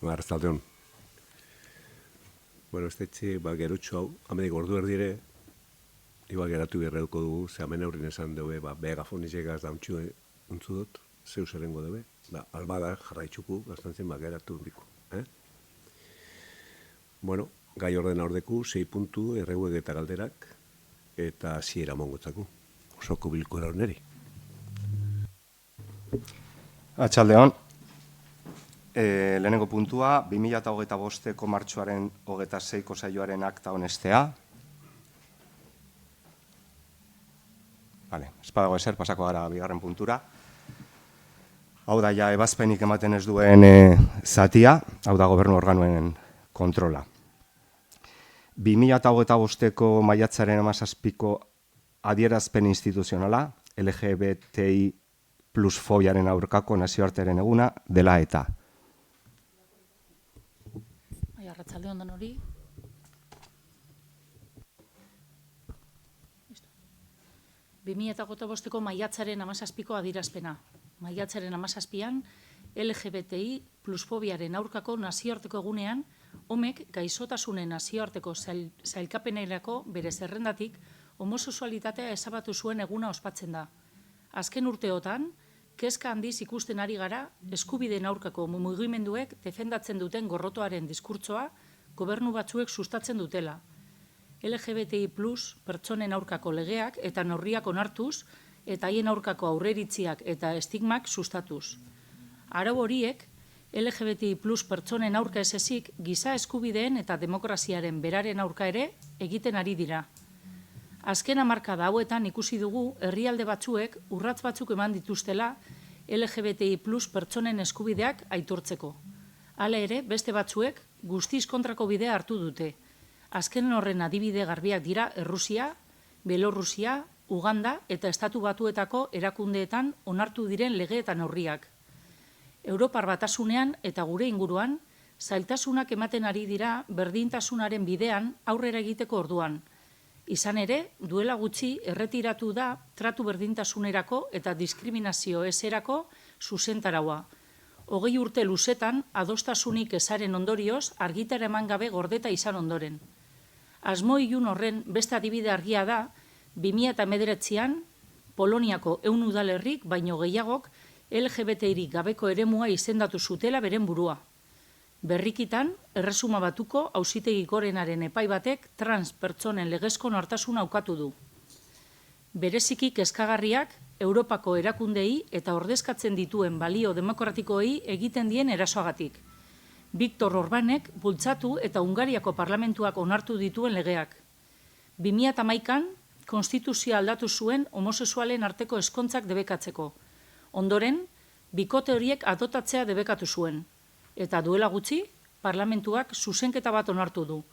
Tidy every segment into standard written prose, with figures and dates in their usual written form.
Arratzaldeon. Bueno, ez etxe, gerutxo hau, amenik ordu erdire, igual geratu gerreuko dugu, ze amen aurrin esan dugu, begafoniz egaz da untzu dut, zeu zerengo dugu, albada jarraitzuku, bastantzen geratu diko. Bueno, gai ordena ordeku, 6 puntu, erreguek eta galderak, eta ziera mongotzaku. Osoko bilkura honeri. Atxaldeon. Lehenengo puntua, 2025ko martxoaren 26ko saioaren akta honestea. Vale, espadago ezer, pasako gara bigarren puntura. Hau da, ja, ebazpenik ematen ez duen zatia, hau da, gobernu organoen kontrola. 2025ko maiatzaren 17ko adierazpen instituzionala, LGBTI plus fobiaren aurkako nazioartearen eguna, dela eta. Arratzalde ondan hori. 2025ko maiatzaren 17ko adierazpena. Maiatzaren 17an, LGBTI plus fobiaren aurkako nazioarteko egunean, homek gaixotasunen nazioarteko sailkapenerako bere zerrendatik homosexualitatea ezabatu zuen eguna ospatzen da. Azken urteotan, kezka handiz ikusten ari gara, eskubideen aurkako mugimenduek defendatzen duten gorrotoaren diskurtsoa gobernu batzuek sustatzen dutela. LGBTI plus pertsonen aurkako legeak eta neurriak onartuz eta haien aurkako aurreritziak eta estigmak sustatuz. Arau horiek, LGBTI plus pertsonen aurka ez ezik, giza eskubideen eta demokraziaren beraren aurka ere egiten ari dira. Azken hamarkada hauetan ikusi dugu herrialde batzuek urrats batzuk eman dituztela LGBTI plus pertsonen eskubideak aitortzeko. Hala ere, beste batzuek guztiz kontrako bidea hartu dute. Azken horren adibide garbiak dira Errusia, Belorrusia, Uganda eta Estatu Batuetako erakundeetan onartu diren lege eta neurriak. Europar Batasunean eta gure inguruan, zailtasunak ematen ari dira berdintasunaren bidean aurrera egiteko orduan. Izan ere, duela gutxi erretiratu da tratu berdintasunerako eta diskriminazio ezerako zuzentaraua. 20 urte luzetan adostasunik ezaren ondorioz argitara eman gabe gordeta izan ondoren. Asmo ilun horren beste adibide argia da 2019an Poloniako 100 udalerrik baino gehiagok LGBTirik gabeko eremua izendatu zutela beren burua. Berrikitan, Erresuma Batuko Auzitegi Gorenaren epai batek trans pertsonen legezko nortasuna ukatu du. Bereziki kezkagarriak Europako erakundei eta ordezkatzen dituen balio demokratikoei egiten dien erasoagatik. Viktor Orbanek bultzatu eta Hungariako parlamentuak onartu dituen legeak. 2011an, konstituzioa aldatu zuen homosexualen arteko ezkontzak debekatzeko. Ondoren, bikote horiek adotatzea debekatu zuen. Eta duela gutxi, parlamentuak zuzenketa bat onartu du.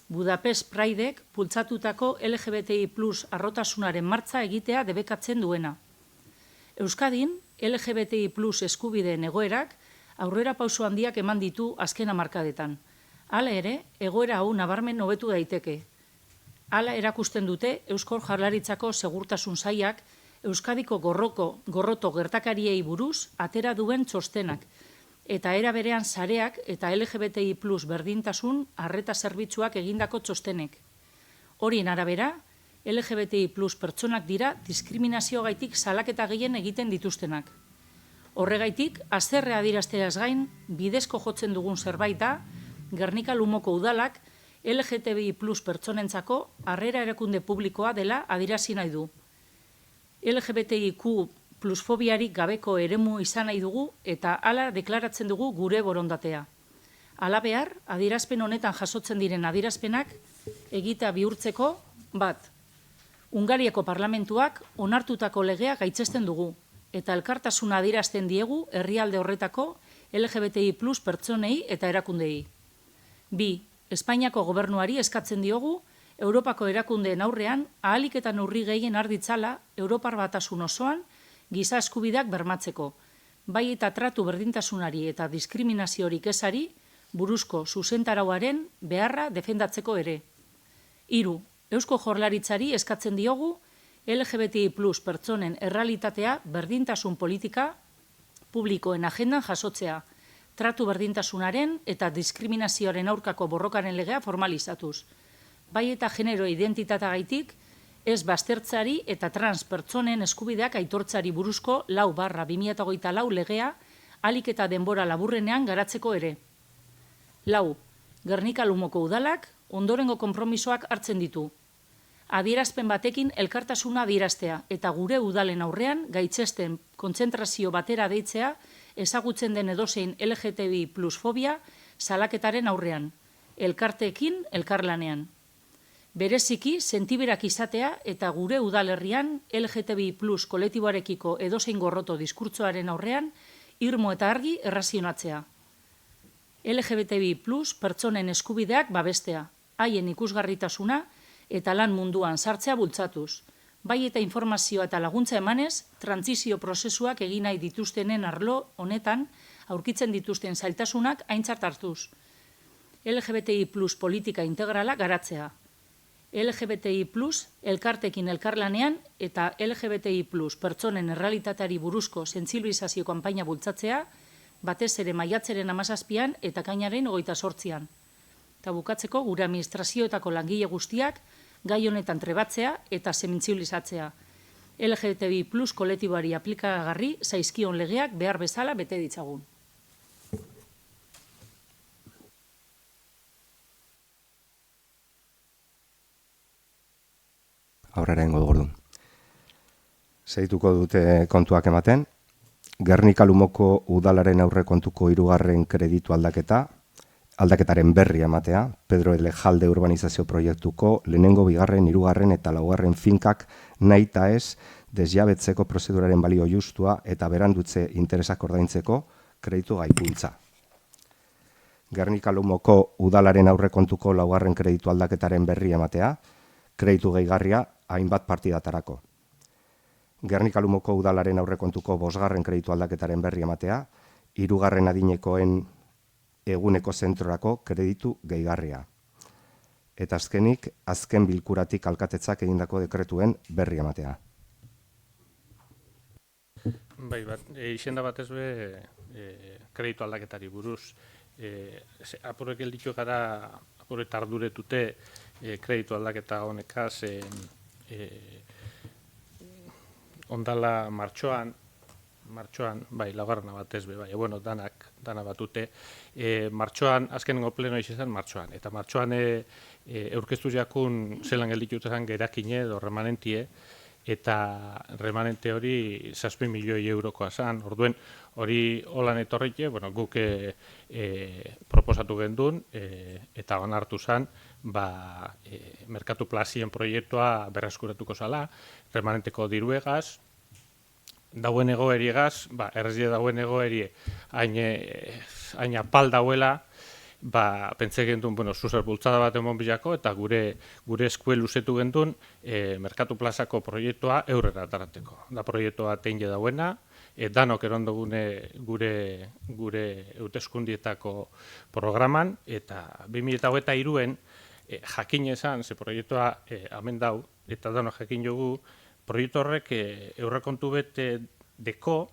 Budapest Prideek bultzatutako LGBTI plus arrotasunaren martza egitea debekatzen duena. Euskadin, LGBTI plus eskubideen egoerak aurrera pauso handiak eman ditu azken hamarkadetan. Hala ere, egoera hau nabarmen hobetu daiteke. Hala erakusten dute Eusko Jaurlaritzako segurtasun sailak Euskadiko gorroto gertakariei buruz atera duen txostenak, eta era berean sareak eta LGBTI plus berdintasun arreta zerbitzuak egindako txostenek. Horien arabera, LGBTI plus pertsonak dira diskriminazioagaitik salaketa gehien egiten dituztenak. Horregaitik, haserrea adierazteaz gain, bidezko jotzen dugun zerbait da, Gernika Lumoko udalak LGBTI plus pertsonentzako harrera erakunde publikoa dela adierazi nahi du. LGBTIQ plusfobiarik gabeko eremu izan nahi dugu eta hala deklaratzen dugu gure borondatea. Halabear, adierazpen honetan jasotzen diren adierazpenak egitea bihurtzeko bat. Hungariako parlamentuak onartutako legea gaitzesten dugu eta elkartasuna adierazten diegu herrialde horretako LGBTI plus pertsonei eta erakundei. 2. Espainiako gobernuari eskatzen diogu Europako erakundeen aurrean ahalik eta neurri gehien har ditzala Europar Batasun osoan giza eskubideak bermatzeko, bai eta tratu berdintasunari eta diskriminaziorik ezari buruzko zuzentarauaren beharra defendatzeko ere. 3. Eusko Jaurlaritzari eskatzen diogu LGBTI plus pertsonen errealitatea berdintasun politika publikoen agendan jasotzea, tratu berdintasunaren eta diskriminazioaren aurkako borrokaren legea formalizatuz. Bai eta genero identitatagaitik, ez baztertzari eta trans pertsonen eskubideak aitortzari buruzko 4/2024 legea ahalik eta denbora laburrenean garatzeko ere. 4. Gernika Lumoko udalak ondorengo konpromisoak hartzen ditu. Adierazpen batekin elkartasuna adieraztea eta gure udalen aurrean gaitzesten kontzentrazio batera deitzea ezagutzen den edozein LGTBI plus fobia salaketaren aurrean, elkarteekin elkarlanean. Bereziki, sentiberak izatea eta gure udalerrian LGTBI plus kolektiboarekiko edozein gorroto diskurtsoaren aurrean irmo eta argi errazionatzea. LGBTI plus pertsonen eskubideak babestea, haien ikusgarritasuna eta lan munduan sartzea bultzatuz. Bai eta informazioa eta laguntza emanez, trantsizio prozesuak egin nahi dituztenen arlo honetan aurkitzen dituzten zailtasunak aintzat hartuz. LGBTI plus politika integrala garatzea. LGBTI plus elkartekin elkarlanean eta LGBTI plus pertsonen errealitateari buruzko sentsibilizazio kanpaina bultzatzea, batez ere maiatzaren 17an eta ekainaren 28an. Eta bukatzeko gure administrazioetako langile guztiak gai honetan trebatzea eta sentsibilizatzea. LGBTI plus kolektiboari aplikagarri zaizkion legeak behar bezala bete ditzagun. Aurrera ingo dugu. Segituko dute kontuak ematen. Gernika Lumoko udalaren aurrekontuko 3. kreditu aldaketaren berri ematea, Pedro Elejalde urbanizazio proiektuko 1., 2., 3. eta 4. finkak nahi eta ez desjabetzeko prozeduraren balio justua eta berandutze interesak ordaintzeko kreditu gaikuntza. Gernika Lumoko udalaren aurrekontuko 4. kreditu aldaketaren berri ematea, kreditu gehigarria hainbat partidatarako. Gernika Lumoko udalaren aurrekontuko 5. kreditu aldaketaren berri ematea, 3. adinekoen eguneko zentrorako kreditu gehigarria. Eta azkenik, azken bilkuratik alkatetzak egindako dekretuen berri ematea. Bai, izenda batez be kreditu aldaketari buruz. Apurrek gelditu gara, apurret arduretute kreditu aldaketa honekaz, ondala martxoan, bai, laugarrena batez be, bai, bueno, dana batute. Martxoan, azkenengo pleno izan martxoan, eta martxoan aurkeztu jakun zelan gelditu zen gerakine edo remanentie, eta remanente hori 7 milioi eurokoa zen. Orduen, hori holan etorrite, bueno, guk proposatu gendun, eta onartu zen, merkatu plazien proiektua berreskuratuko zala, remanenteko diruegaz, dauen egoeriegaz, errezie dauen egoerie hain apal dauela, pentsa gendun, zuzer bultzada bat emon bilako, eta gure eskue luzetu gendun, merkatu plazako proiektua eurera atarateko. Da proiektua teine dauena, danok erondogune gure euteskundietako programan, eta 2023an jakin esan, ze proiektua hemen dau, eta danok jakin jogu, proiektu horrek eurrekontu bete deko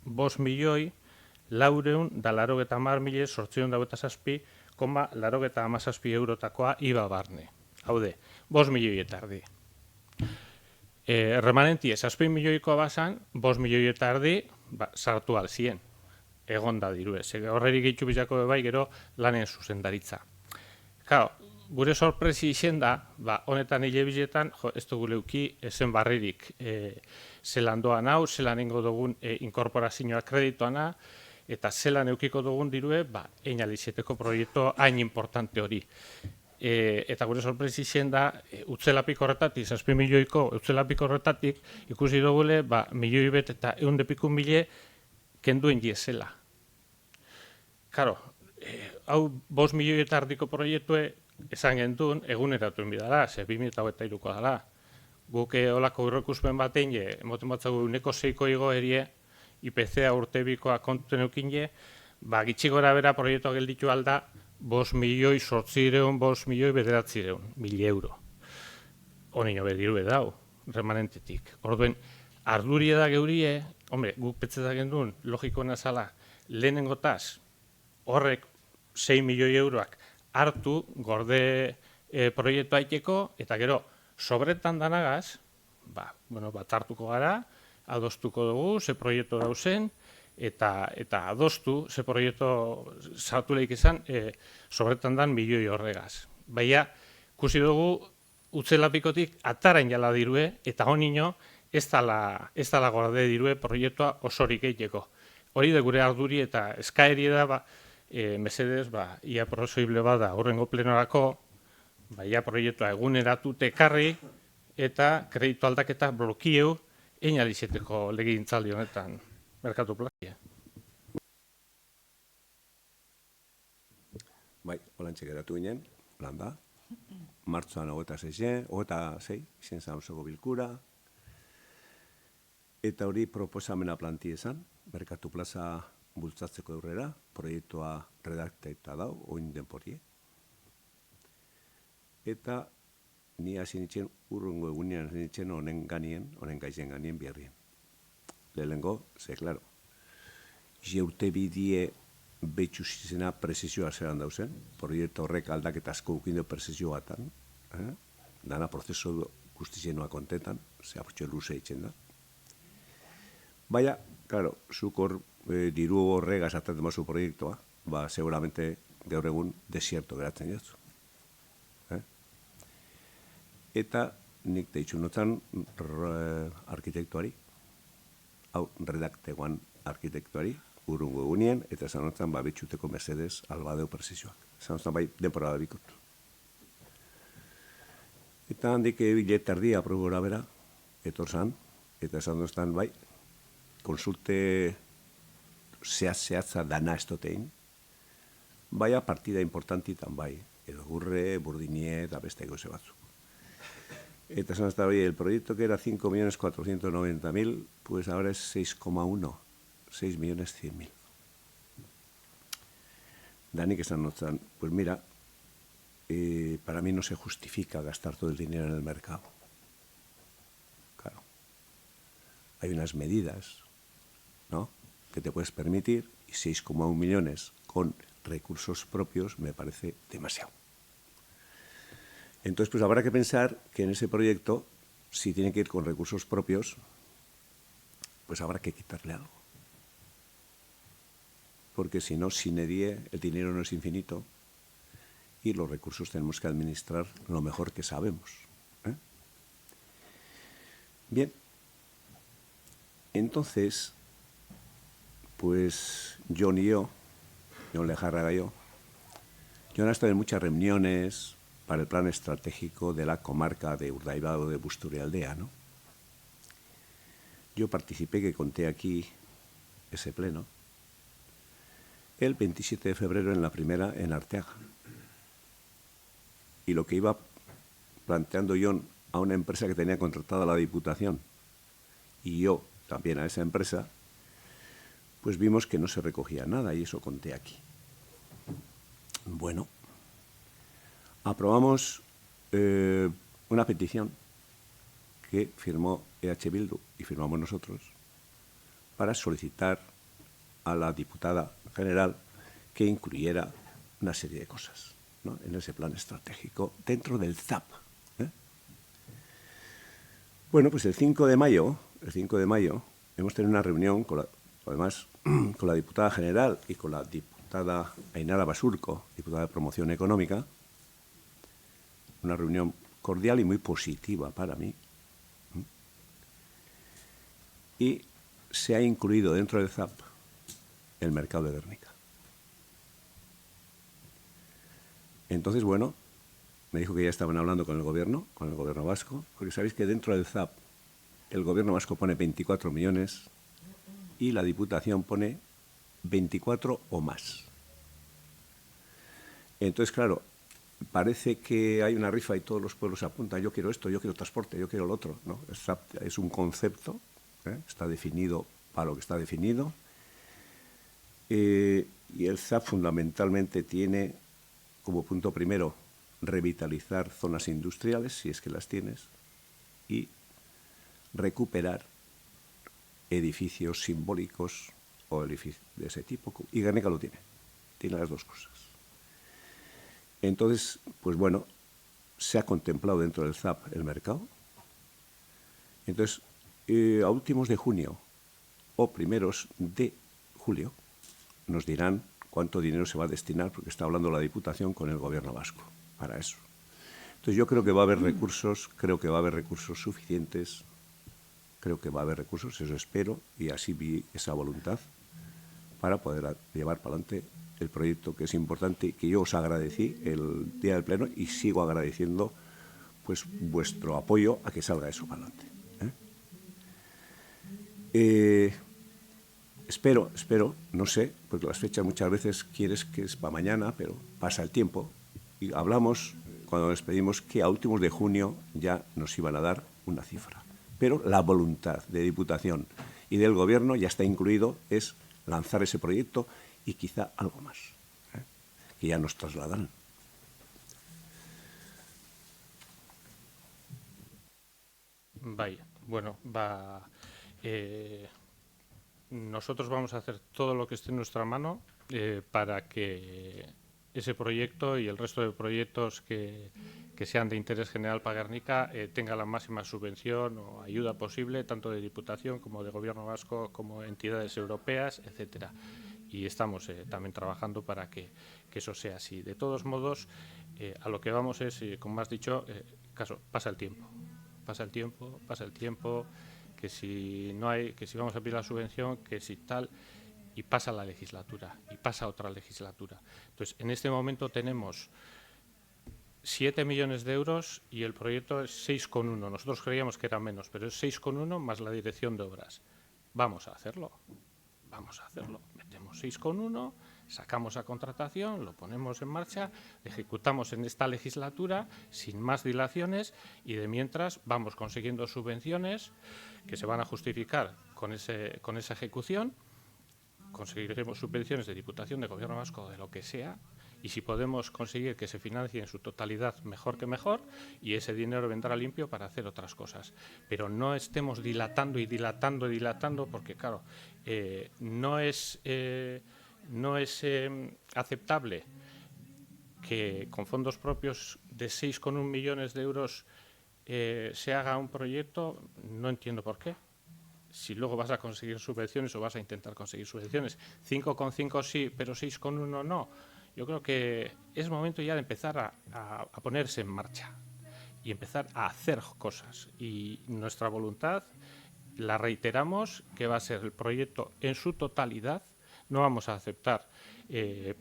5.980.897,87 eurotakoa IVA barne. Haude, 5 milioi eta erdi. Remanentie, 7 milioikoa bazan, 5 milioi eta erdi sartu alzien. Egon da diru ez. Horreri gehitzu bizako bai gero lanen zuzendaritza. Kao, gure sorpresi izen da, honetan hilebizetan, ez dugu leuki esen barririk zelan doan hau, zelan ingo dugun inkorporazioa kredituana, eta zelan eukiko dugun dirue, einalizeteko proiektu hain importante hori. Eta gure sorpresi izen da, utzelapik horretatik, 7 milioiko utzelapik horretatik, ikusi dugule, milioi bet eta 100.000 kenduen jezela. Karo, hau 5 milioi eta ardiko proiektue, esan gendun, eguneratuen bidala, 2023koa dela. Guk olako urrekuspen batein, emoten batzagu 6ko igoerie, IPCA urtebikoa kontuten eukine, gitxi gora bera proiektua gelditu alda, 5.800.000 euro. Honino bediru edau, remanentetik. Orduen, ardurie da geurie, guk petzetak gendun, logikoena zala, lehenengotaz, horrek 6 milioi euroak hartu gorde proiektua aiteko, eta gero, sobretan danagaz, hartuko gara, adostuko dugu, ze proiektu dauzen, eta adostu, ze proiektu sartu lehik izan, sobretan dan milioi horregaz. Baina, ikusi dugu, utzelapikotik atarain jala dirue, eta honino, ez dala gorde dirue proiektua osorik eiteko. Hori da gure arduri eta eskaeri da, mesedez, ia posible bada horrengo plenorako, ia proiektua eguneratu tekarri, eta kreditu aldaketa blokieu, egin alizeteko legegintzaldi honetan merkatu plakia. Bai, holantxe geratu ginen, plan da. Martzoan 26, izen zan osoko bilkura. Eta hori proposamena planti esan, merkatu plaza bultzatzeko aurrera, proiektua redakteita dau, oin denporie. Eta ni hasi nintzen, urrungo egunean hasi nintzen honen gaizen ganien biherrien. Lehenengo, ze, klaro, urte bidie betxu zizena prezizioa zeran dauzen, proiektu horrek aldaketa asko ukindo prezizio batan, dana prozeso guztizenua kontetan, ze apurtxo luze itzen da. Baina, klaro, zuk hor diru horregaz atatzen mazu proiektua, seguramente gaur egun desierto geratzen jatzu. Eta nik deitzu notzan arkitektuari, hau redaktegoan arkitektuari, urrungo egunien, eta esan notzan betxuteko mesedez albadeu prezizioak. Esan notzan denporada bikot. Eta handik bilet erdia probora bera, etorzan, eta esan notzan konsulte zehatza dana estotein, baina partida importantitan edo gurre, burdinie eta beste goze batzuk. Eta esan hasta hoy, el proyecto que era 5.490.000, pues ahora es 6,1, 6.100.000. Danik esan notzan, pues mira, para mí no se justifica gastar todo el dinero en el mercado. Claro. Hay unas medidas, ¿no?, que te puedes permitir, y 6,1 millones con recursos propios me parece demasiado. Entonces, pues habrá que pensar que en ese proyecto, si tiene que ir con recursos propios, pues habrá que quitarle algo. Porque si no, sine die, el dinero no es infinito y los recursos tenemos que administrar lo mejor que sabemos. Bien. Entonces, pues John Lejarraga y yo han estado en muchas reuniones para el plan estratégico de la comarca de Urdaibai o de Busturialdea, ¿no? Yo participé, que conté aquí ese pleno, el 27 de febrero en la primera en Arteaga. Y lo que iba planteando yo a una empresa que tenía contratada la Diputación y yo también a esa empresa, pues vimos que no se recogía nada y eso conté aquí. Bueno, aprobamos una petición que firmó EH Bildu y firmamos nosotros para solicitar a la diputada general que incluyera una serie de cosas, ¿no?, en ese plan estratégico dentro del ZAP. Bueno, pues el 5 de mayo hemos tenido una reunión además con la diputada general y con la diputada Ainara Basurco, diputada de Promoción Económica, una reunión cordial y muy positiva para mí. Y se ha incluido dentro del ZAP el mercado de Guernica. Entonces, bueno, me dijo que ya estaban hablando con el gobierno vasco, porque sabéis que dentro del ZAP el gobierno vasco pone 24 millones y la Diputación pone 24 o más. Entonces, claro, parece que hay una rifa y todos los pueblos apuntan, yo quiero esto, yo quiero transporte, yo quiero lo otro, ¿no? El ZAP es un concepto, está definido para lo que está definido, y el ZAP fundamentalmente tiene como punto primero revitalizar zonas industriales, si es que las tienes, y recuperar edificios simbólicos o edificios de ese tipo, y Guernica lo tiene. tiene las dos cosas. Entonces, pues bueno, se ha contemplado dentro del ZAP el mercado. Entonces, a últimos de junio o primeros de julio nos dirán cuánto dinero se va a destinar, porque está hablando la Diputación con el Gobierno vasco para eso. Entonces yo creo que va a haber recursos, suficientes, creo que va a haber recursos, eso espero, y así vi esa voluntad para poder llevar para adelante el proyecto, que es importante, que yo os agradecí el día del Pleno y sigo agradeciendo pues vuestro apoyo a que salga eso para adelante. Espero, no sé, porque las fechas muchas veces quieres que es para mañana, pero pasa el tiempo. Y hablamos, cuando nos pedimos, que a últimos de junio ya nos iban a dar una cifra. Pero la voluntad de Diputación y del Gobierno ya está incluido, es lanzar ese proyecto y quizá algo más, que ya nos trasladan. Vaya, bueno, nosotros vamos a hacer todo lo que esté en nuestra mano para que ese proyecto y el resto de proyectos que sean de interés general para Guernica tenga la máxima subvención o ayuda posible, tanto de Diputación como de Gobierno vasco, como entidades europeas, etcétera. Y estamos también trabajando para que eso sea así. De todos modos, a lo que vamos es, como has dicho, pasa el tiempo, que si vamos a pedir la subvención, que si tal, y pasa la legislatura, y pasa otra legislatura. Entonces, en este momento tenemos 7 millones de euros y el proyecto es 6,1. Nosotros creíamos que era menos, pero es 6,1 más la dirección de obras. Vamos a hacerlo. Metemos 6,1, sacamos a contratación, lo ponemos en marcha, ejecutamos en esta legislatura sin más dilaciones y de mientras vamos consiguiendo subvenciones que se van a justificar con esa ejecución. Conseguiremos subvenciones de Diputación, de Gobierno vasco, de lo que sea, y si podemos conseguir que se financie en su totalidad, mejor que mejor, y ese dinero vendrá limpio para hacer otras cosas. Pero no estemos dilatando, porque claro, no es aceptable que con fondos propios de 6,1 millones de euros se haga un proyecto. No entiendo por qué. Si luego vas a conseguir subvenciones o vas a intentar conseguir subvenciones, 5,5 sí, pero 6,1 no. Yo creo que es momento ya de empezar a ponerse en marcha y empezar a hacer cosas. Y nuestra voluntad, la reiteramos, que va a ser el proyecto en su totalidad. No vamos a aceptar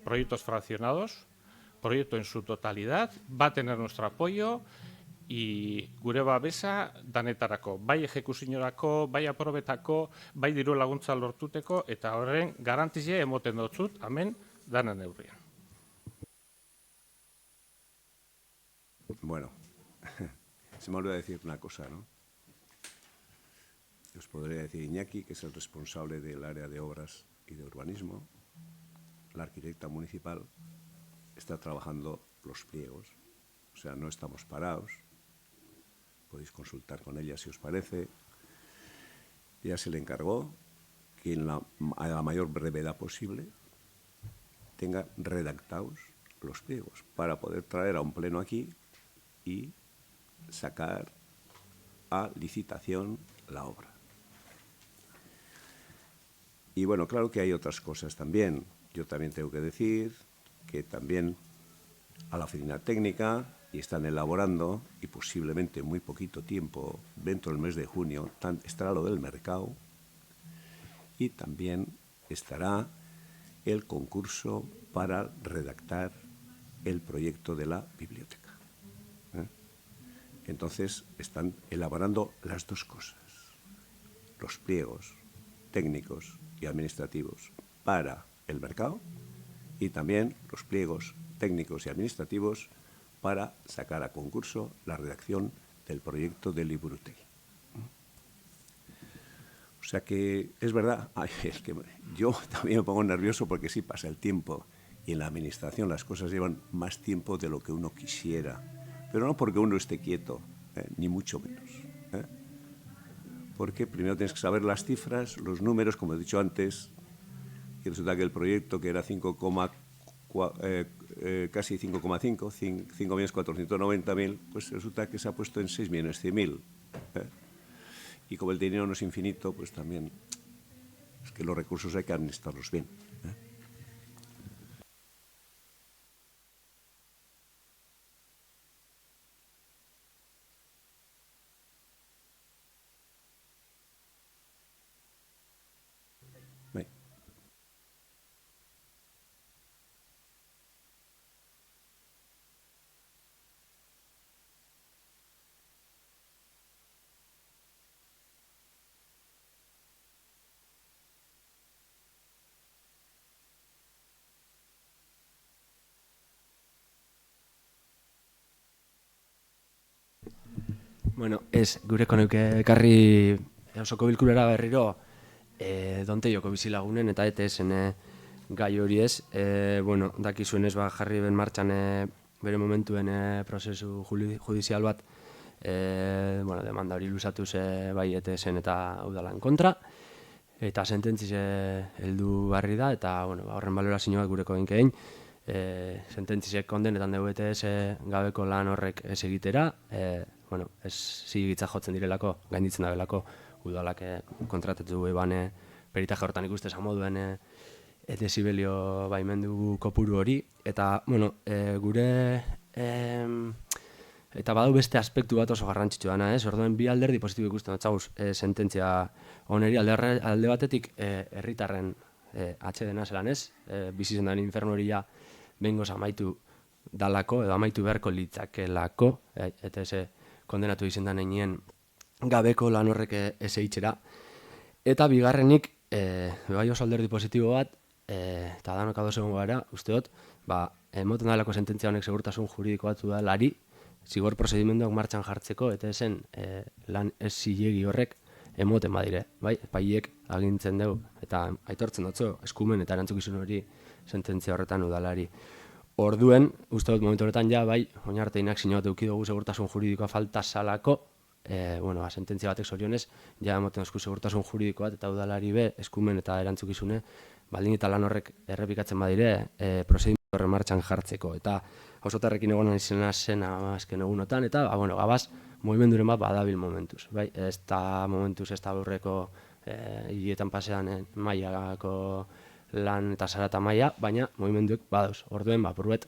proyectos fraccionados. Proyecto en su totalidad va a tener nuestro apoyo. Y gure babesa danetarako, bai ejekuziorako, bai aprobetako, bai diru laguntza lortuteko, eta horren garantizie emoten dotzut, hemen dana neurrian. Bueno, se me olvidó decir una cosa, ¿no? Os podría decir Iñaki, que es el responsable del área de obras y de urbanismo, la arquitecta municipal, está trabajando los pliegos, o sea, no estamos parados. Podéis consultar con ella si os parece. Ya se le encargó que a la mayor brevedad posible tenga redactados los pliegos para poder traer a un pleno aquí y sacar a licitación la obra. Y bueno, claro que hay otras cosas también. Yo también tengo que decir que también a la oficina técnica, y están elaborando, y posiblemente en muy poquito tiempo, dentro del mes de junio, estará lo del mercado y también estará el concurso para redactar el proyecto de la biblioteca. Entonces, están elaborando las dos cosas, los pliegos técnicos y administrativos para el mercado y también los pliegos técnicos y administrativos para sacar a concurso la redacción del proyecto del Liburutegi. O sea que es verdad, es que yo también me pongo nervioso porque sí pasa el tiempo y en la administración las cosas llevan más tiempo de lo que uno quisiera, pero no porque uno esté quieto, ni mucho menos. Porque primero tienes que saber las cifras, los números, como he dicho antes, y resulta que el proyecto que era 5,4 casi 5,5, 5.490.000, pues resulta que se ha puesto en 6.100.000. Y como el dinero no es infinito, pues también es que los recursos hay que administrarlos bien. Bueno, gureko neuke ekarri osoko bilkurara berriro Donteioko bizilagunen eta ETS-en gai hori ez. Bueno, dakizuenez jarri ben martxan bere momentuen prozesu judizial bat, bueno, demanda hori luzatuz bai ETS-en eta udalan kontra, eta sententziz heldu barri da, eta bueno, horren balorazio bat gureko genkein, sententzizek kondenetan dugu ETS gabeko lan horrek ez egitera, bueno, ez zigitza jotzen direlako, gainditzen da belako, udalak kontratatu du peritaje hortan ikustez amoduen dezibelio baimendu kopuru hori, eta, bueno, gure eta badu beste aspektu bat oso garrantzitsu dana, orduan bi alderdi positibo ikusten datzaguz sententzia oneri, alde batetik herritarren atxedena zelan ez, bizitzen den infernu hori ja behingoz amaitu dalako, edo amaitu beharko litzakelako, eta ez kondenatu izen da nenien gabeko lan horrek ez eitzera. Eta bigarrenik, bai oso alderdi positibo bat, eta danok ados egongo gara, uste dut, emoten dalako sententzia honek segurtasun juridiko batzu da lari, zigor prozedimenduak martxan jartzeko, eta esen lan ez zilegi horrek emoten badire, bai, epaiek agintzen dugu, eta aitortzen dutzo, eskumen eta erantzukizun hori sententzia horretan udalari. Orduen, uste dut momentu horretan ja, bai, oinarte inakzio bat eduki dugu segurtasun juridikoa falta salako, bueno, sententzia batek zorionez, ja emoten duzku segurtasun juridiko bat, eta udalari be, eskumen eta erantzukizune, baldin eta lan horrek errepikatzen badire, prozedimendu horren martxan jartzeko. Eta hausotarrekin egon izena zen azken egunotan, eta, bueno, gabaz, movimenduren bat badabil momentuz. Bai, ez da momentuz, ez da aurreko hilietan pasean mailako lan eta zarata maila, baina movimenduek badauz. Orduen, buruet,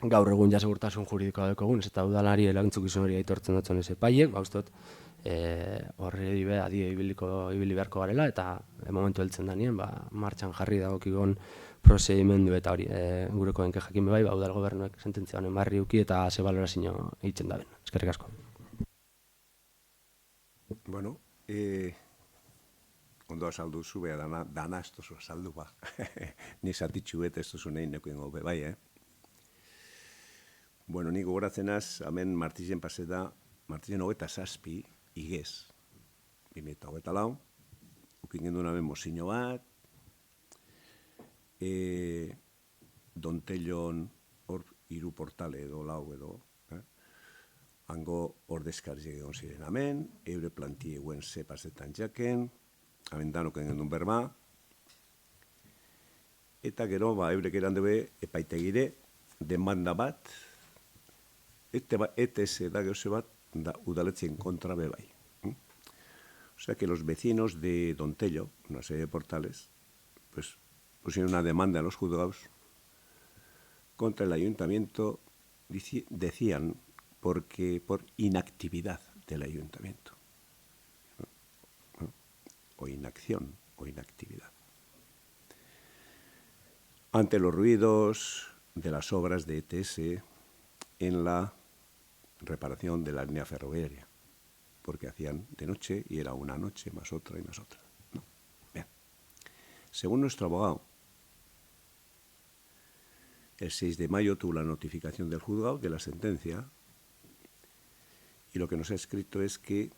gaur egun ja segurtasun juridikoa daukagun, ez eta udalari erantzukizun hori aitortzen dutzen ez epaiek, ustot, horri ibili beharko garela, eta momentu heltzen danien, martxan jarri dagokigon prozedimendu eta hori, gureko denke jakin bebai, udal gobernuek sententzia honen barri uki eta ze balorazio eitzen daben. Eskerrik asko. Bueno, ondo azaldu zu, beha dana ez duzu azaldu ba. Ni zatitxu bet ez duzu nahi nekoen gobe, bai, Bueno, nik gogoratzen az, hemen Martizen paseta, Martizen 27 igez. 2024, ukin genduen hemen mozino bat, Dontellon hor 3 portale edo lau edo, hango ordezkariak egon ziren hemen, eure plantie guen ze pasetan jaken, hemen danoken gendun berma, eta gero, eurek eran dube epaitegire, demanda bat, ETS da geuse bat, da udaletzien kontra bebai. O sea que los vecinos de Dontello, una serie de portales, pues pusieron una demanda a los juzgados contra el ayuntamiento, decían, porque por inactividad del ayuntamiento, o inacción, o inactividad. Ante los ruidos de las obras de ETS en la reparación de la línea ferroviaria, porque hacían de noche y era una noche más otra y más otra. ¿No? Bien. Según nuestro abogado, el 6 de mayo tuvo la notificación del juzgado de la sentencia y lo que nos ha escrito es que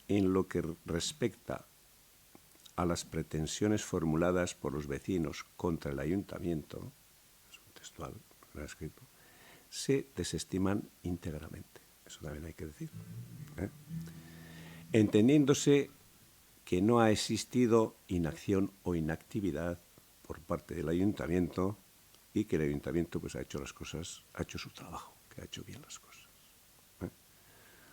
en lo que respecta a las pretensiones formuladas por los vecinos contra el ayuntamiento, es un textual, lo ha escrito, se desestiman íntegramente. Eso también hay que decir. Entendiéndose que no ha existido inacción o inactividad por parte del ayuntamiento y que el ayuntamiento pues ha hecho las cosas, ha hecho su trabajo, que ha hecho bien las cosas.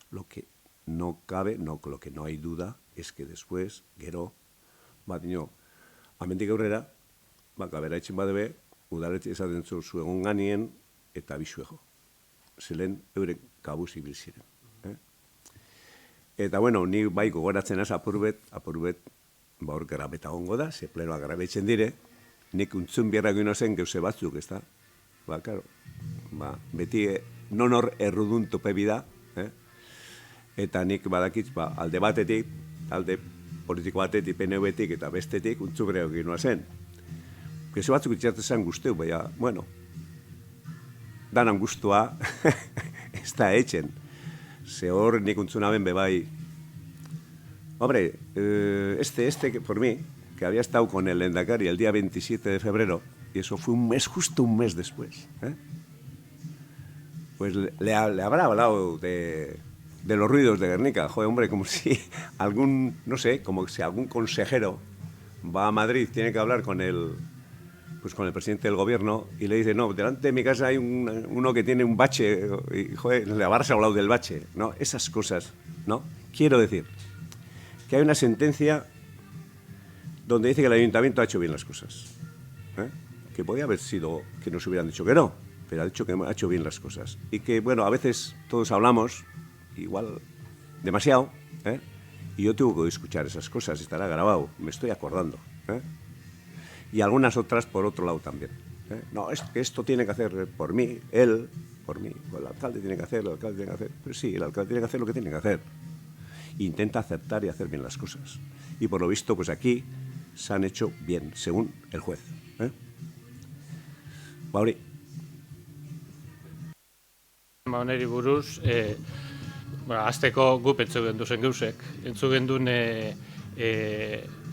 Lo que no cabe, lo que no hay duda, es que después, gero, amendik aurrera, beratzen badebe, udaletxe esaten zuen ganien, eta bisuego. Zelen euren kabuz ibil ziren. Eta, bueno, ni bai gogoratzen az apurbet, hor grabeta gongo da, ze plenoa grabetzen dire, nik untzun biarra gino zen geuse batzuk, ez da? Karo, beti nonor errudun tope bida, eta nik badakitz, alde batetik, alde politiko batetik, PNV-etik eta bestetik, untzu bere ginoa zen. Geuse batzuk itxatzen zen guzteu, baina, bueno, danan guztua, ez da etxen. Ze hor nik untzunaben bebai. Hombre, por mí, que había estado con el Lehendakari el día 27 de febrero, y eso fue justo un mes después, pues le habrá hablado de los ruidos de Guernica. Joder, hombre, como si no sé, como si algún consejero va a Madrid, tiene que hablar con el presidente del gobierno y le dice, no, delante de mi casa hay uno que tiene un bache, y joder, le habrás hablado del bache, ¿no? Esas cosas, ¿no? Quiero decir que hay una sentencia donde dice que el ayuntamiento ha hecho bien las cosas, que podía haber sido que nos hubieran dicho que no, pero ha dicho que ha hecho bien las cosas. Y que, bueno, a veces todos hablamos, igual, demasiado, y yo tengo que escuchar esas cosas, estará grabado, me estoy acordando, y algunas otras por otro lado también. No, es que esto tiene que hacer por mí, el alcalde tiene que hacer, Pero sí, el alcalde tiene que hacer lo que tiene que hacer. Intenta aceptar y hacer bien las cosas. Y por lo visto, pues aquí se han hecho bien, según el juez. Bauri. Honeri buruz, azteko gup entzugen duzen geusek. Entzugen duen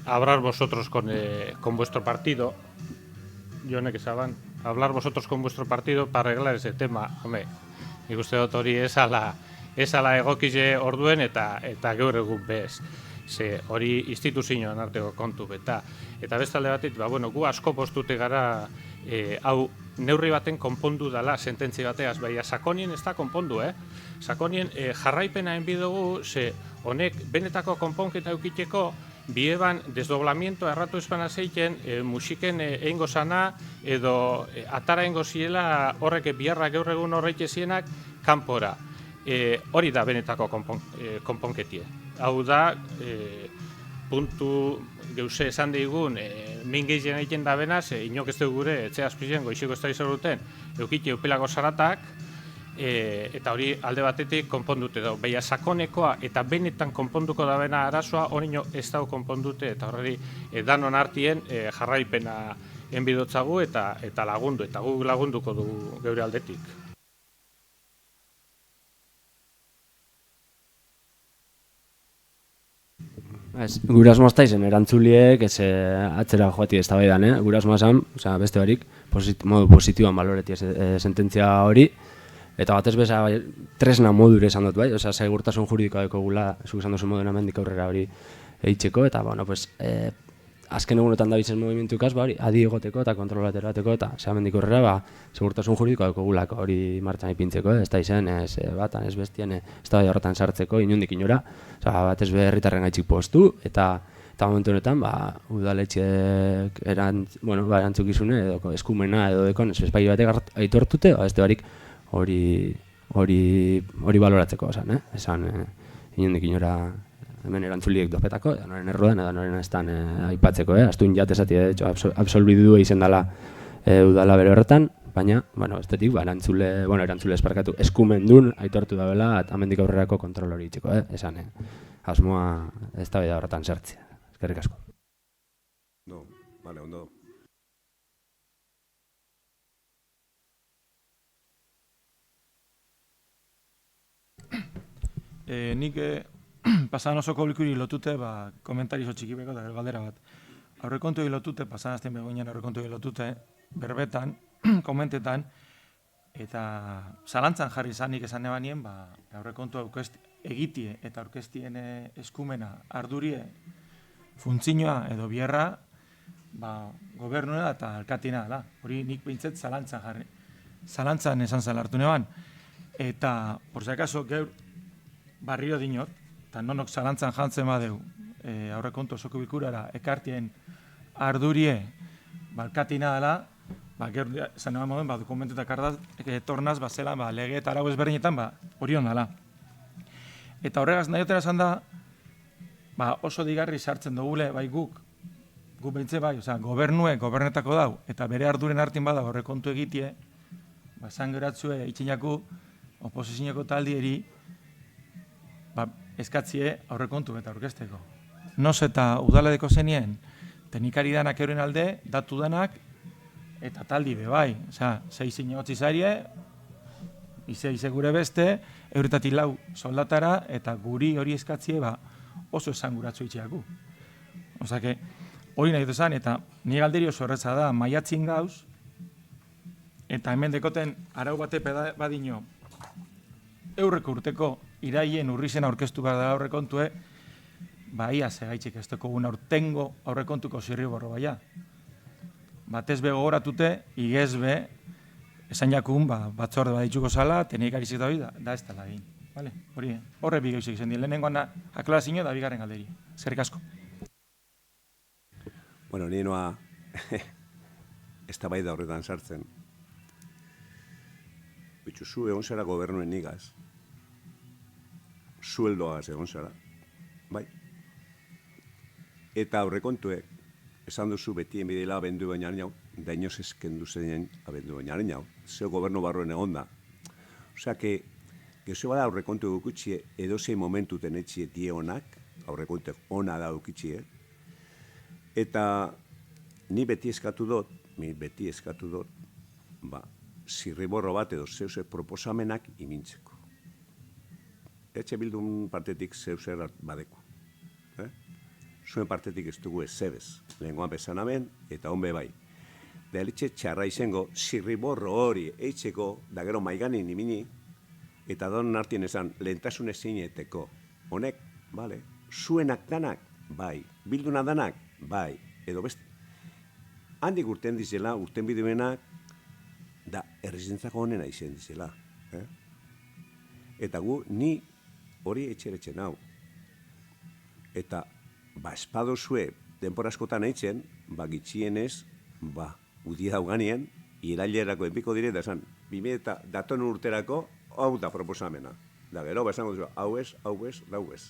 hablar vosotros con vuestro partido, Jone que saban, hablar vosotros con vuestro partido para arreglar ese tema. Hombre, nik uste dut hori esala egokize orduen eta gaur egun bez. Ze hori instituzioan arteko kontu beta. Eta bestalde batit, gu asko postute gara hau neurri baten konpondu dala sententzia bateaz, baina sakonien ez da konpondu, Sakonien jarraipena enbidugu, ze honek benetako konponketa eukiteko bieban desdoblamiento erratu espana zeiken musiken egingo sana edo atara egingo ziela horrek biharra gaur egun horreike zienak kanpora. Hori da benetako konponketie. Hau da, puntu geuse esan digun, mingeizen egiten da benaz, inok ez dugu gure etxe azpizien goiziko ez da izoruten eukite eupelako zaratak, eta hori alde batetik konpondute dago. Baina sakonekoa eta benetan konponduko da bena arazoa, hori ez dago konpondute, eta horreri danon artien jarraipena enbidotzagu eta lagundu, eta gu lagunduko du geure aldetik. Gure asmoa ez da izen, erantzuliek atzera joati ez da baidan, gure asmoa esan, beste barik, modu positiboan baloreti sententzia hori, eta batez beza tresna modure esan dut, bai? Segurtasun juridikoa deko gula, zuk esan duzu moduen amendik aurrera hori eitzeko, eta, azken egunetan da bizen movimentukaz, adi egoteko eta kontrolateratzeko, eta amendik aurrera, segurtasun juridikoa deko gulako hori martxan ipintzeko, ez da izen, ez batan, ez bestien, ez da bai horretan sartzeko, inundik inora, batez be herritarren gaitxik postu, eta momentu honetan, udaletxeek erantzukizune, edo eskumena, edo dekon, espai batek aitortute, beste barik, hori baloratzeko esan inundik inora hemen erantzuliek dopetako, edo noren errodan, edo noren estan aipatzeko, astun jatezati, absolbidu izen dela udala bere horretan, baina, estetik, erantzule esparkatu eskumen dun aitortu da bela, amendik aurrerako kontrol hori itxeko, esan asmoa ez da beda horretan zertzea. Eskerrik asko. No, vale, ondo. Nik pasan osoko bilkuri lotute, komentarizo txikibeko eta galdera bat. Aurrekontu lotute, pasan azten begoinan aurrekontu lotute, berbetan, komentetan, eta zalantzan jarri zanik esan nebanien, aurrekontu egitie eta aurkeztien eskumena ardurie funtzioa edo bierra gobernua eta alkatina dela. Hori nik behintzet zalantzan esan zela hartu neban. Eta, por si acaso, geur barrio dinot, eta nonok zalantzan jantzen badeu aurrekontu osoko bilkurara ekartien ardurie alkatina dela, geur esan neban moduen, dokumentuetak tornaz, zela lege eta arau ezberdinetan, hori ondala. Eta horregaz nahi otera esan da, oso digarri sartzen dugule, guk behintze gobernetako dau, eta bere arduren hartin bada aurrekontu egitie, esan geratzue itxinaku oposizineko taldieri eskatzie aurrekontu eta aurkezteko. Noz eta udaladeko zenien, teknikari danak euren alde, datu danak, eta taldi bebai. Zei zinegotzi zarie, ize gure beste, euretatik 4 soldatara, eta guri hori eskatzie oso esan guratzu itxiaku. Osake, hori nahi duzan, eta ni galderi oso horretza da, maiatzin gauz, eta hemen dekoten arau bate badino, eurreko urteko iraien urrizen aurkeztu behar da aurrekontue, ia segaitxik ez dugu aurtengo aurrekontuko zirriborro baia. Batez be gogoratute, igez be, esan jakun batzorde baditzuko zala, teknikarizik da ez dela egin. Horre bi gauzik izan dien, lehenengoan aklarazio da bigarren galderi. Zerrik asko. Bueno, ni noa ez da bai da horretan sartzen. Bitxu, zu egon zara gobernuen nigaz. Sueldoaz egon zara. Bai. Eta aurrekontuek, esan duzu beti enbidela abendu baina nau, da inoz eskendu zen abendu baina nau. Zeo gobernu barroen egon da. Osea, gezo bada aurrekontu dukutxie, edozei momentu tenetxie die honak, aurrekontuek ona da dukutxie, eta ni beti eskatu dut, zirriborro bat edo zeuse proposamenak imintzeko. Bildun partetik zeuser badeku. Zuen partetik ez dugu ez zebez. Lehenkoan bezan amen, eta honbe bai. Da elitxe txarra izango, zirriborro hori eitzeko, da gero maiganin imini, eta donen hartien esan, lehentasun ezineteko. Honek, bale, zuenak danak, bai. Bilduna danak, bai. Edo beste. Handik urten dizela, urten bidemenak, da errezentzako honena izen dizela. Eta gu, ni hori etxeretzen hau. Eta, espadozue, denpora askotan eitzen, gitxienez, udia dauganien, irailerako enpiko dire, da esan, 2000 daton urterako, hau da proposamena. Da gero, esango duzu, hau ez.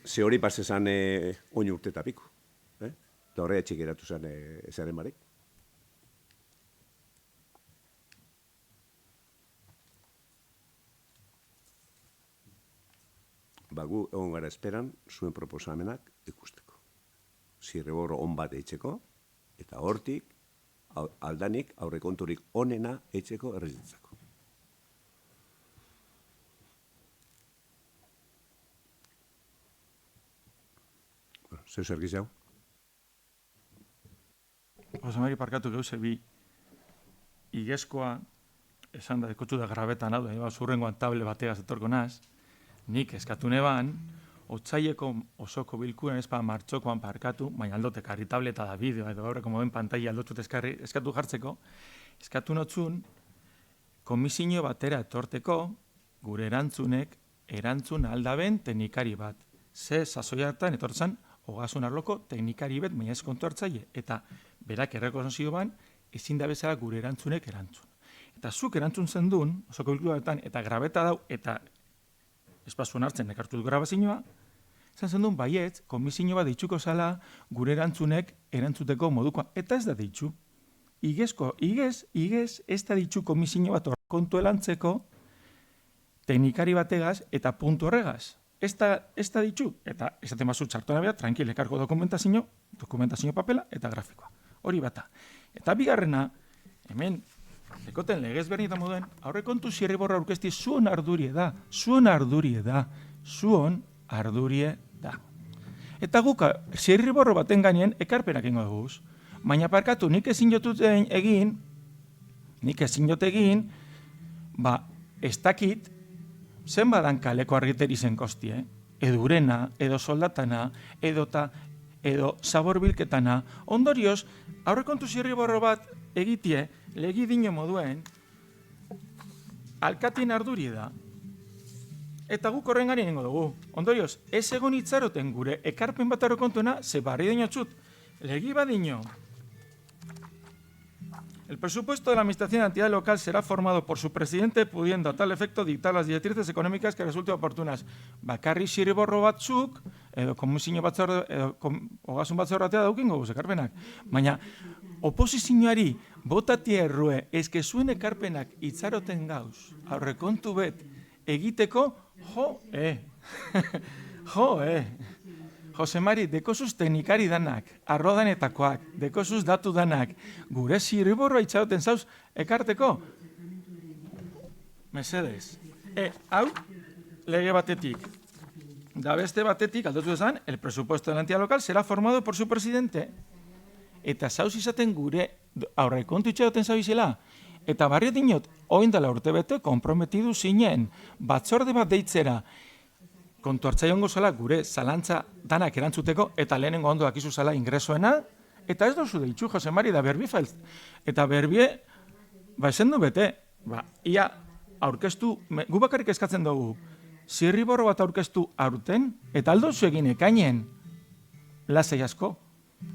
Ze hori pasezan oin urte eta piku. Da horre etxik eratu zen ezaren barik. Gu egon gara esperan zuen proposamenak ikusteko. Zirriborro on bat eitzeko, eta hortik, aldanik, aurrekonturik onena eitzeko errezintzako. Zeu zer gizau? Osamari parkatu gauze bi, igezkoa, esan da dekotu da grabetan hau da, zurrengoan table bategaz etorko naz, nik eskatu neban, otsaileko osoko bilkuren martxokoan parkatu, baina aldotek harri tableta da bideo, edo gaurreko moden pantaila aldotut eskatu jartzeko, eskatu notzun, komisio batera etorteko, gure erantzun aldaben teknikari bat. Ze sasoi hartan etortzan, ogasun arloko teknikari bet, baina ez kontu hartzaile, eta berak errekonozio ban, ezin da bezala gure erantzunek erantzun. Eta zuk erantzun zen duen, osoko bilkuretan, eta grabeta dau, eta espazuen hartzen ekartu du grabazioa, zen duen baietz, komisio bat deitzuko zala gure erantzunek erantzuteko modukoa. Eta ez da deitzu. Igez ez da deitzu komisio bat kontu elantzeko teknikari bategaz eta puntu horregaz. Ez da deitzu. Eta esaten bazu txartu nabea, tranquil, ekarko dokumentazio papela eta grafikoa. Hori bata. Eta bigarrena, hemen, dekoten legez bernietan moduen, aurrekontu zirriborra aurkezti zuon ardurie da. Eta guk zirriborro baten gainen ekarpenak ingo duguz. Baina parkatu, nik ezin jote egin, ez dakit, zenbadan kaleko argiteri zen kostie, edo urena, edo soldatana, edo edo zaborbilketana. Ondorioz, aurrekontu zirriborro bat egitie, legi dino moduen, alkatin arduri da. Eta guk horren gari nengo dugu. Ondorioz, ez egon itzaroten gure ekarpen bat aurrekontuena, ze barri dino txut. Legi badino. El presupuesto de la Administración de la entidad local será formado por su presidente, pudiendo a tal efecto dictar las directrices económicas que resulten oportunas. Bakarri zirriborro batzuk, edo komisio batzorde, edo ogasun batzorratea daukingo guz ekarpenak. Baina, oposizioari botati errue, eske zuen ekarpenak itzaroten gauz, aurrekontu bet, egiteko, Jose Mari, dekozuz teknikari danak, arrodanetakoak, dekozuz datu danak, gure zirriborroa itxaroten zauz ekarteko. Mesedez. Hau, lege batetik. Da beste batetik, aldatu esan, el presupuesto de la entidad local será formado por su presidente. Eta zauz izaten gure aurrekontu itxaroten zauzela. Eta barri dinot, oindala urtebete komprometidu zinen, batzorde bat deitzera, kontu hartzaiongo zala gure zalantza danak erantzuteko, eta lehenengo ondo dakizu zala ingresoena, eta ez dozu deitxu, Jose Mari, da berbi felt. Eta berbie, esen du bete, ia aurkeztu, gu bakarrik eskatzen dugu, zirriborro bat aurkeztu aurten, eta aldozu egin ekainen, lasei asko.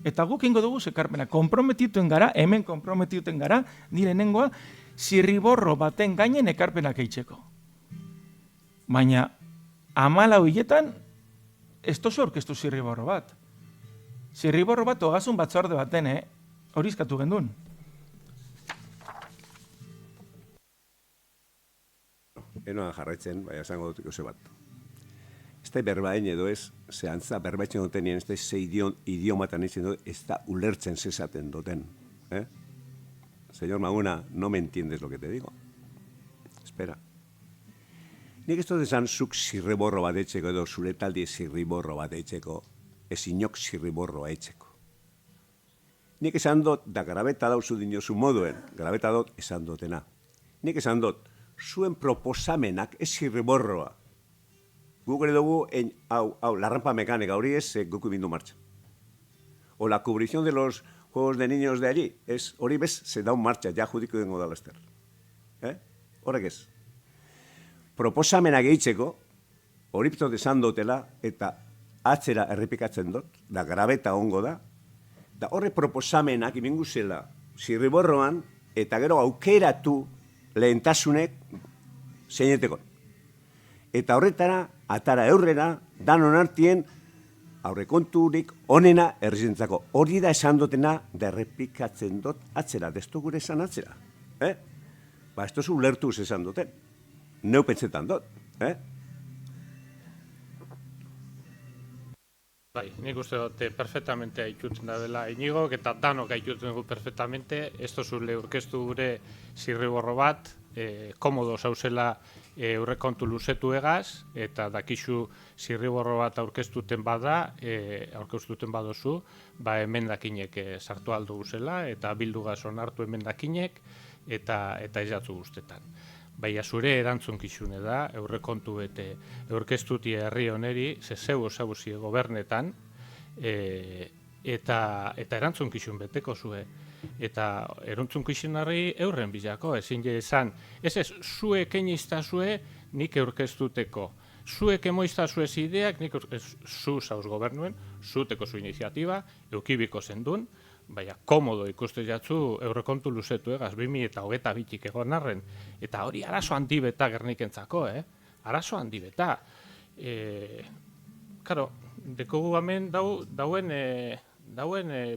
Eta guk ingo dugu zekarpena, komprometituen gara, hemen komprometituen gara, nire nengoa, zirriborro baten gainen ekarpenak eitzeko. Baina, 14 hiletan, ez tozu aurkeztu zirriborro bat. Zirriborro bat ogasun batzorde baten, hori izkatu gendun. Enoan jarraitzen, baina esango dut ikusi bat. Ez da berbain edo ez, zehantza berbaitzen dutenien, ez da ze idiomatan izan dut, ez da ulertzen zezaten duten. Señor Maguna, no me entiendes lo que te digo. Espera. Nik ez dut esan zuk zirriborro bat etxeko edo zure taldi zirriborro bat etxeko, ez inok zirriborroa etxeko. Nik esan dut, da grabeta dauzu dinozu moduen, grabeta dut esan dutena. Nik esan dut, zuen proposamenak ez zirriborroa. Guk ere dugu, la rampa mecánica hori ez guku bindu marcha. O la cubrición de los juegos de niños de allí, hori bez, se da un marcha, ja judiko dengo da laster. Horrek ez. Proposamenak gehitzeko, hori pitot esan dutela, eta atzera errepikatzen dut, da grabeta ongo da horre proposamenak imingu zela zirriborroan, eta gero aukeratu lehentasunek zeineteko. Eta horretara, atara eurrera, danon artien, aurrekonturik onena errizentzako. Hori da esan dutena, da errepikatzen dut atzera, destu gure esan atzera. Ez tozu ulertuz esan duten. Neu pentsetan dut. Bai, nik uste dut perfectamente haituten da dela Inigo, eta danok haituten dugu perfectamente, ez tozule urkeztu gure zirriborro bat, komodo zauzela aurrekontu luzetu egaz, eta dakizu zirriborro bat aurkeztuten bada, aurkeztuten badozu, emendakinek sartu aldo guzela, eta bildugaz onartu emendakinek, eta ez jatzu guztetan. Baina zure erantzunkizune da, aurrekontu bete aurkeztuti herri oneri, zeu gobernetan, eta erantzunkizun beteko zue. Eta erantzunkizunari eurren bilako, ezin esan, ez zuek einiztazue nik aurkeztuteko. Zuek emoiztazue zideak, nik zu zauz gobernuen, zuteko zu iniziatiba, eukibiko zendun, baina komodo ikuste jatzu aurrekontu luzetu egaz, 2022 egon arren. Eta hori arazo handi beta Gernikentzako, arazo handi beta. Karo, dekogu hemen dauen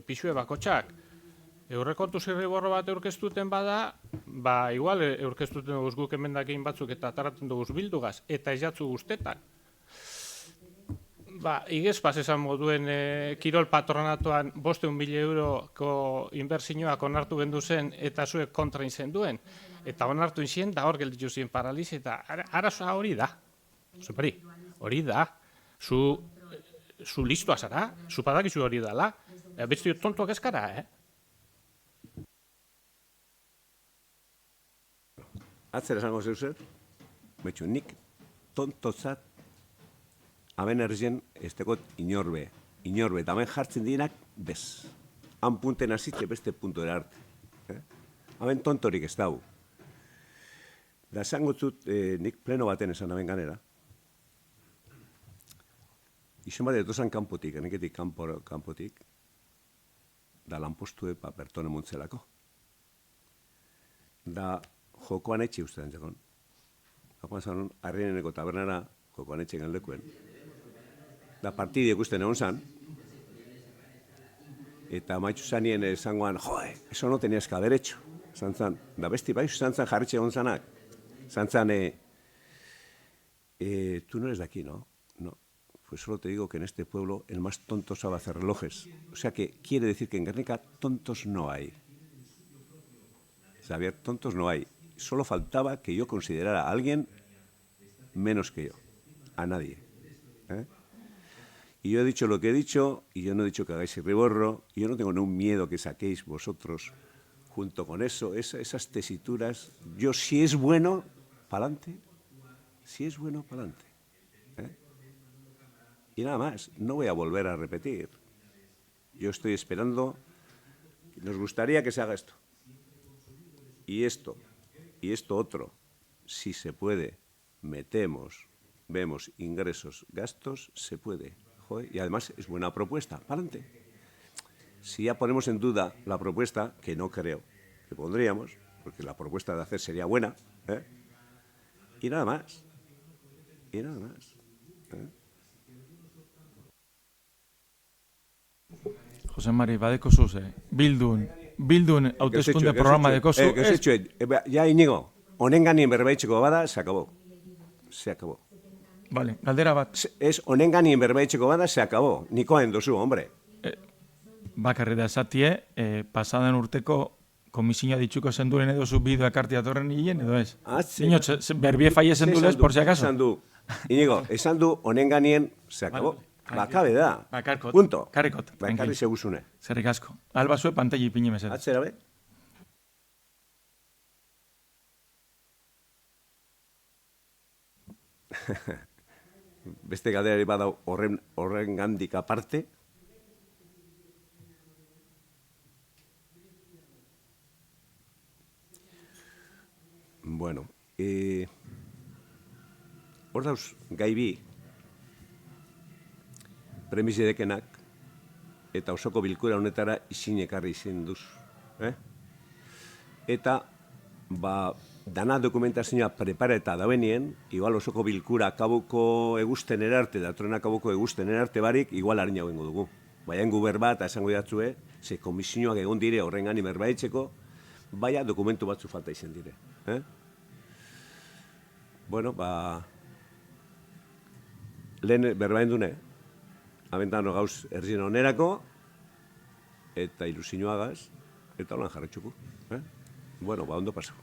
pisue bakotxak. Aurrekontu zirriborro bat aurkeztuten bada, igual aurkeztuten duguz guk emendakin batzuk eta ataratzen duguz bildugaz, eta ez jatzu guztetan. Igez pas esan moduen kirol patronatuan 500.000 euroko inbertsioak onartu gendu zen eta zuek kontra inzen duen. Eta onartu inzien da hor gelditu zien paraliz eta arazoa hori da. Zupari, hori da. Zu listua zara, zu padakizu hori dala. Beste tontuak eskara, Atzera esango zeuzer, nik tontotzat Haben errien ez tekot inorbe, inorbe, eta hemen jartzen dienak, bez. Han punten hasitze beste puntera arte. Hemen tontorik ez dau. Da esango zut, nik pleno baten esan hemen ganera. Ixen bat etozan kanpotik, eneketik kanpotik, da lanpostue pertone muntzelako. Da jokoan etxe uste den zekon. Jokoan zanon, Arrieneneko tabernara jokoan etxe gen lekuen. Da partide ikusten egon zan, eta maitxu zanien esangoan, joe, eso no tenías que haber hecho. Zantzan, da besti bai, zantzan jarritxe egon zanak. Zantzan, tú no eres de aquí, ¿no? No. Pues solo te digo que en este pueblo el más tonto sabe hacer relojes. O sea que quiere decir que en Guernica tontos no hay. Xavier, tontos no hay. Solo faltaba que yo considerara a alguien menos que yo. A nadie. Y yo he dicho lo que he dicho, y yo no he dicho que hagáis el riborro, y yo no tengo ningún miedo que saquéis vosotros junto con eso, esas tesituras. Yo, si es bueno, pa'lante. Si es bueno, pa'lante. Y nada más, no voy a volver a repetir. Yo estoy esperando, nos gustaría que se haga esto. Y esto otro, si se puede, metemos, vemos ingresos, gastos, se puede. Joder, y además es buena propuesta, pa'lante. Si ya ponemos en duda la propuesta, que no creo que pondríamos, porque la propuesta de hacer sería buena, y nada más. Y nada más. Jose Mari, badeko zuze, bildun hauteskunde programa deko zu. Ya, Iñigo, honengan nien berbaitzeko bada, se acabó. Se acabó. Vale, galdera bat. Es honengan nien berbaitzeko bada, se acabó. Nikoen dozu, hombre. Bakarri da esatie, pasadan urteko komisioa ditxuko zenduren edo zu bideo ekarti atorren hilen, edo ez? Niño, berbie faie zendulez, por si acaso. Esan du, Iñigo, esan du honengan nien, se acabó. Bakabe da. Bakarkot. Punto. Karrikot. Bakarri seguzune. Zerrik asko. Alba zue pantalla ipini mesedez. Atzera be? Beste galderari badau horren gandik aparte. Bueno, hor dauz gai bi, premisi dekenak, eta osoko bilkura honetara izin ekarri izin duz. Eta, dana dokumentazioa prepara eta dauenien, igual osoko bilkura akabuko egusten erarte, datorren akabuko egusten erarte barik, igual harin jauen dugu. Baina guber bat, esango jatzue, ze komisioak egon dire horren gani berbaitzeko, baina dokumentu batzu falta izan dire. Bueno, lehen berbain dune, abentano gauz erzien onerako, eta ilusioagaz, eta holan jarretxuko. Bueno, ondo paso.